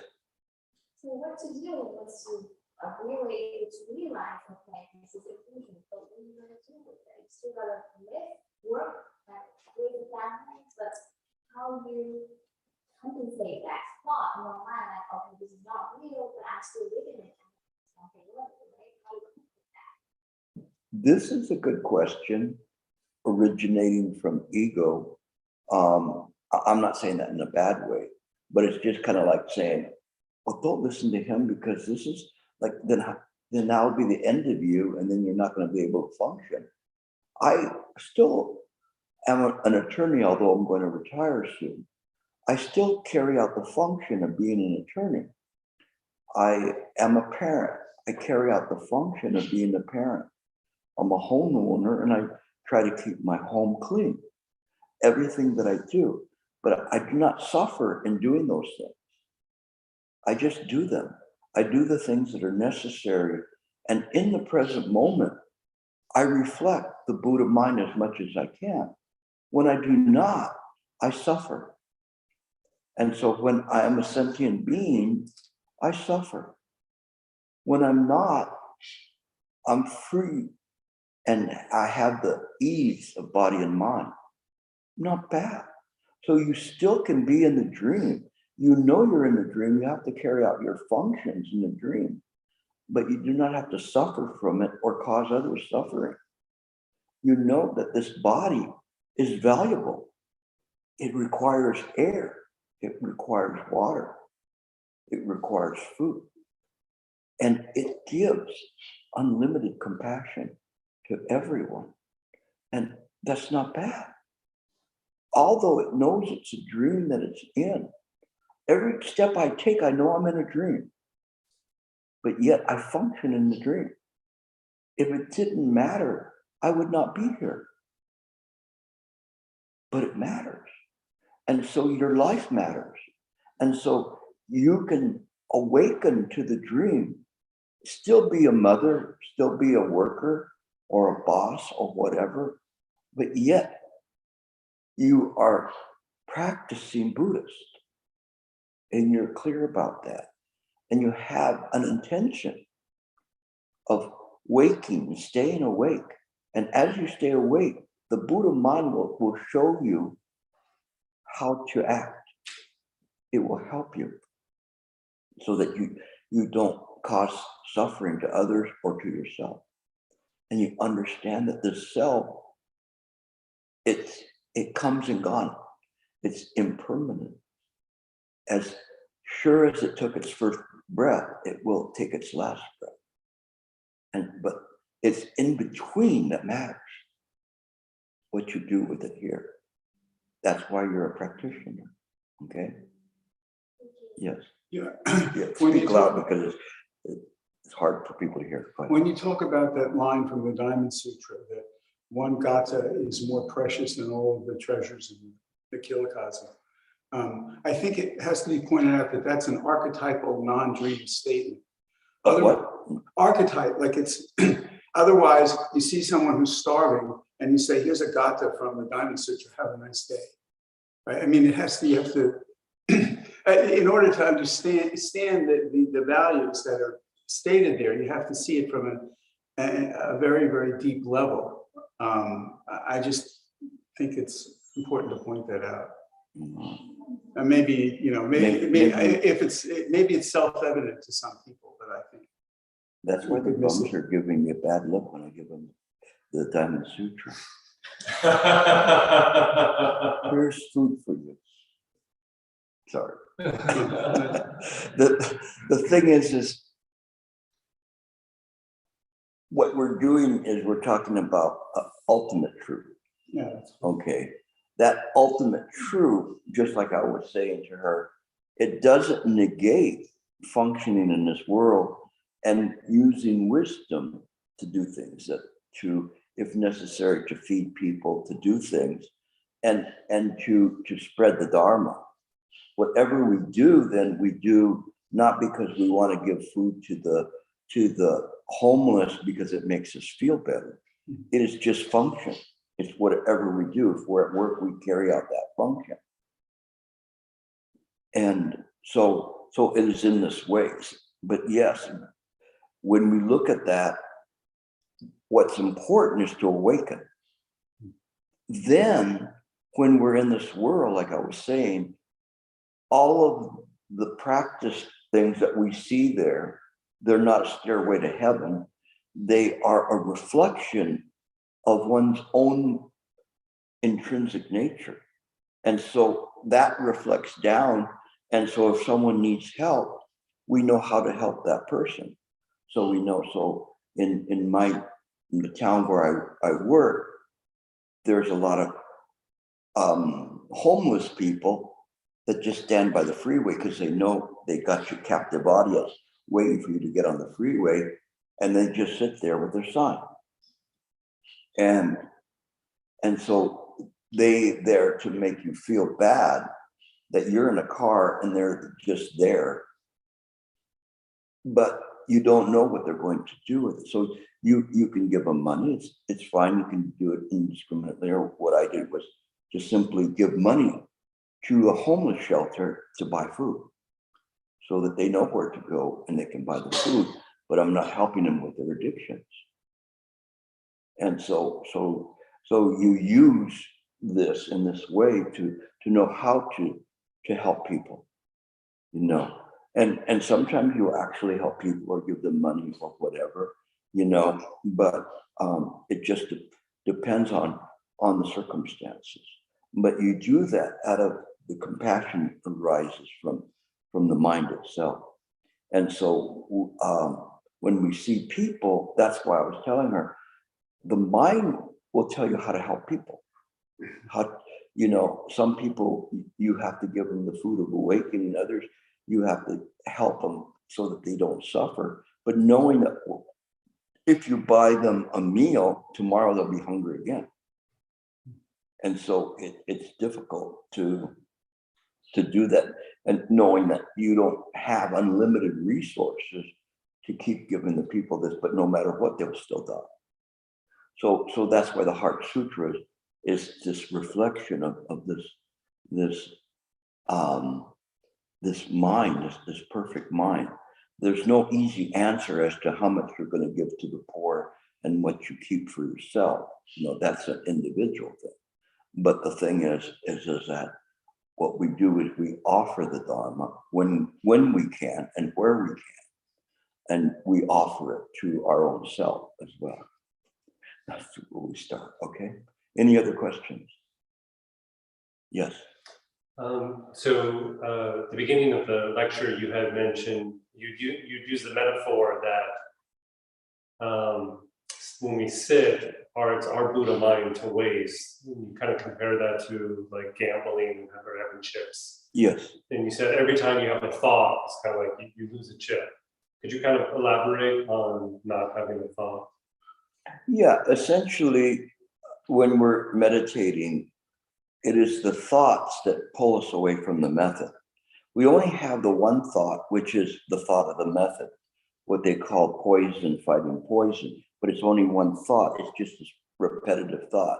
So what to do once you are really able to realize, okay, this is illusion, but what are you gonna do with it? You still gotta live, work, with the families, but how you compensate that thought in your mind, like, This is a good question originating from ego. I'm not saying that in a bad way, but it's just kind of like saying, well, don't listen to him because this is like, then that'll be the end of you, and then you're not going to be able to function. I still am an attorney, although I'm going to retire soon. I still carry out the function of being an attorney. I am a parent. I carry out the function of being a parent. I'm a homeowner and I try to keep my home clean. Everything that I do, but I do not suffer in doing those things. I just do them. I do the things that are necessary. And in the present moment, I reflect the Buddha mind as much as I can. When I do not, I suffer. And so when I am a sentient being, I suffer. When I'm not, I'm free and I have the ease of body and mind. Not bad. So you still can be in the dream. You know you're in the dream. You have to carry out your functions in the dream, but you do not have to suffer from it or cause others suffering. You know that this body is valuable. It requires air. It requires water. It requires food. And it gives unlimited compassion to everyone. And that's not bad. Although it knows it's a dream that it's in. Every step I take, I know I'm in a dream. But yet I function in the dream. If it didn't matter, I would not be here. But it matters. And so your life matters. And so you can awaken to the dream, still be a mother, still be a worker or a boss or whatever, but yet you are practicing Buddhist and you're clear about that. And you have an intention of waking, staying awake. And as you stay awake, the Buddha mind will show you how to act. It will help you so that you don't cause suffering to others or to yourself. And you understand that the self, it comes and gone. It's impermanent. As sure as it took its first breath, it will take its last breath. But it's in between that matters, what you do with it here. That's why you're a practitioner. Okay? Yes. Yeah. Yeah. When you Speak loud because it's hard for people to hear. Go ahead. When you talk about that line from the Diamond Sutra, that one gata is more precious than all of the treasures in the Kilakasa, I think it has to be pointed out that that's an archetypal non-dream statement. What? Archetype, like it's, otherwise you see someone who's starving and you say, here's a gata from the Diamond Sutra, have a nice day. Right? I mean, you have to, in order to understand the values that are stated there, you have to see it from a very, very deep level. I just think it's important to point that out. And maybe, maybe it's self-evident to some people, but I think That's why the bums are giving me a bad look when I give them the Diamond Sutra. Here's food for you. Sorry. The thing is what we're doing is we're talking about ultimate truth. Yeah. Okay. That ultimate truth, just like I was saying to her, it doesn't negate functioning in this world and using wisdom to do things, if necessary, to feed people, to do things, and to spread the Dharma. Whatever we do, then we do not because we want to give food to the homeless because it makes us feel better. It is just function. It's whatever we do. If we're at work, we carry out that function. And so it is in this way. But yes, when we look at that, what's important is to awaken. Then when we're in this world, like I was saying, all of the practice things that we see there, they're not a stairway to heaven. they are a reflection of one's own intrinsic nature. And so that reflects down. And so if someone needs help, we know how to help that person. So we know, so in the town where I work, there's a lot of homeless people that just stand by the freeway because they know they got your captive audience waiting for you to get on the freeway, and they just sit there with their sign. And so they're there to make you feel bad that you're in a car and they're just there, but you don't know what they're going to do with it. So you can give them money. It's fine. You can do it indiscriminately. Or what I did was just simply give money to a homeless shelter to buy food, so that they know where to go and they can buy the food. But I'm not helping them with their addictions. And so you use this in this way to know how to help people, you know. And sometimes you actually help people or give them money or whatever, you know, but it just depends on the circumstances. But you do that out of the compassion that arises from the mind itself. And so when we see people, that's why I was telling her, the mind will tell you how to help people. How, you know, some people you have to give them the food of awakening, others you have to help them so that they don't suffer. But knowing that if you buy them a meal, tomorrow they'll be hungry again. And so it's difficult to do that, and knowing that you don't have unlimited resources to keep giving the people this, but no matter what, they'll still die. So that's why the Heart Sutra is this reflection of this mind, this perfect mind. There's no easy answer as to how much you're going to give to the poor and what you keep for yourself. You know, that's an individual thing. But the thing is that what we do is we offer the Dharma when we can and where we can, and we offer it to our own self as well. That's where we start. Okay. Any other questions? Yes. So at the beginning of the lecture, you had mentioned you'd use the metaphor that when we sit, it's our Buddha mind to waste. You kind of compare that to like gambling or having chips. Yes. And you said every time you have a thought, it's kind of like you lose a chip. Could you kind of elaborate on not having a thought? Yeah, essentially, when we're meditating, it is the thoughts that pull us away from the method. We only have the one thought, which is the thought of the method, what they call poison fighting poison, but it's only one thought. It's just this repetitive thought.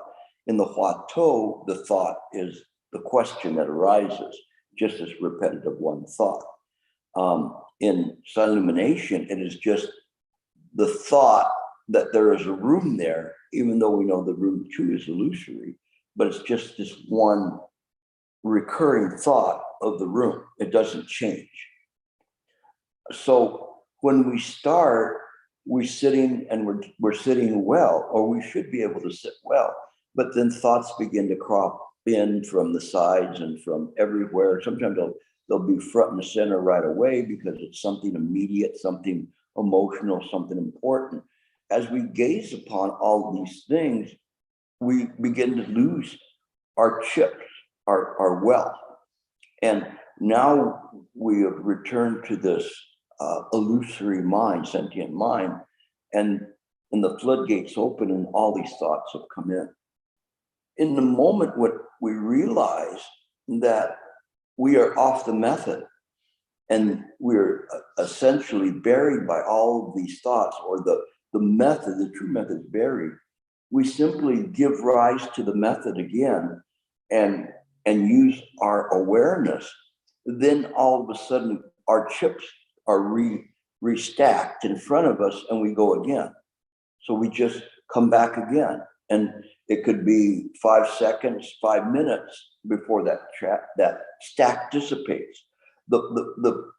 In the Huatou, the thought is the question that arises, just this repetitive one thought. In Sun Illumination, it is just the thought that there is a room there, even though we know the room too is illusory, but it's just this one recurring thought of the room. It doesn't change. So when we start, we're sitting and we're sitting well, or we should be able to sit well, but then thoughts begin to crop in from the sides and from everywhere. Sometimes they'll be front and center right away because it's something immediate, something emotional, something important. As we gaze upon all these things, we begin to lose our chips, our wealth. And now we have returned to this illusory mind, sentient mind, and the floodgates open and all these thoughts have come in. In the moment when we realize that we are off the method and we're essentially buried by all of these thoughts, or the method, the true method is buried, we simply give rise to the method again and use our awareness. Then all of a sudden our chips are restacked in front of us and we go again. So we just come back again. And it could be 5 seconds, 5 minutes before that stack dissipates. The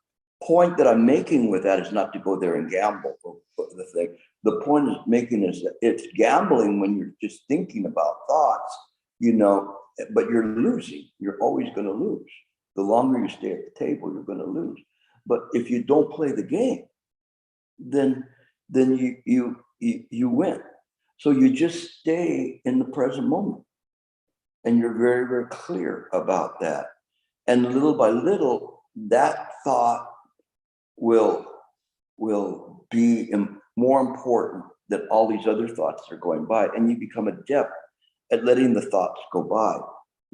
point that I'm making with that is not to go there and gamble. The thing, the point is making is that it's gambling when you're just thinking about thoughts, you know, but you're losing. You're always going to lose. The longer you stay at the table, you're going to lose. But if you don't play the game, then you win. So you just stay in the present moment, and you're very, very clear about that. And little by little, that thought will be more important than all these other thoughts that are going by, and you become adept at letting the thoughts go by.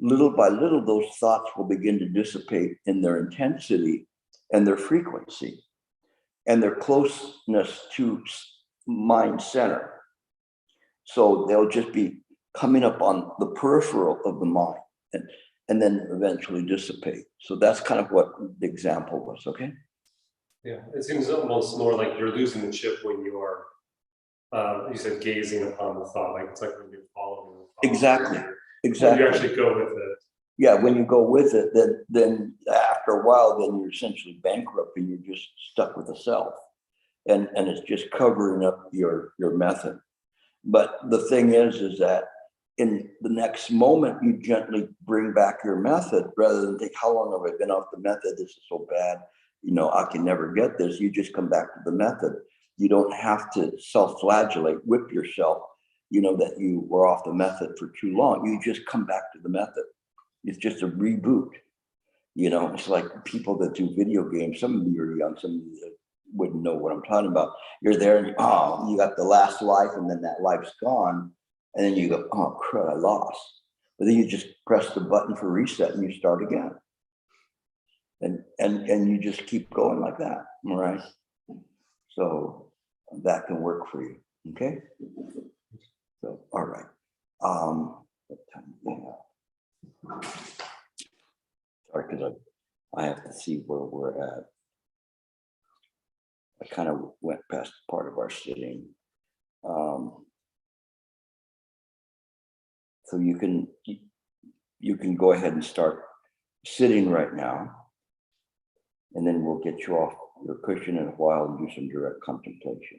Little by little, those thoughts will begin to dissipate in their intensity and their frequency and their closeness to mind center. So they'll just be coming up on the peripheral of the mind and then eventually dissipate. So that's kind of what the example was, okay? Yeah, it seems almost more like you're losing the chip when you are, you said gazing upon the thought, like it's like when you're following the thought. Exactly. When Exactly. you actually go with it. Yeah, when you go with it, then after a while, then you're essentially bankrupt and you're just stuck with the self. And it's just covering up your method. But the thing is that in the next moment, you gently bring back your method rather than think, how long have I been off the method? This is so bad. You know, I can never get this. You just come back to the method. You don't have to self-flagellate, whip yourself, you know, that you were off the method for too long. You just come back to the method. It's just a reboot. You know, it's like people that do video games. Some of you are young, some of you wouldn't know what I'm talking about. You're there and you got the last life and then that life's gone. And then you go, oh crud, I lost. But then you just press the button for reset and you start again. And you just keep going like that, all right? So that can work for you, okay? So, all right. What time do we have? Sorry, because I have to see where we're at. I kind of went past part of our sitting. So you can go ahead and start sitting right now, and then we'll get you off your cushion in a while and do some direct contemplation.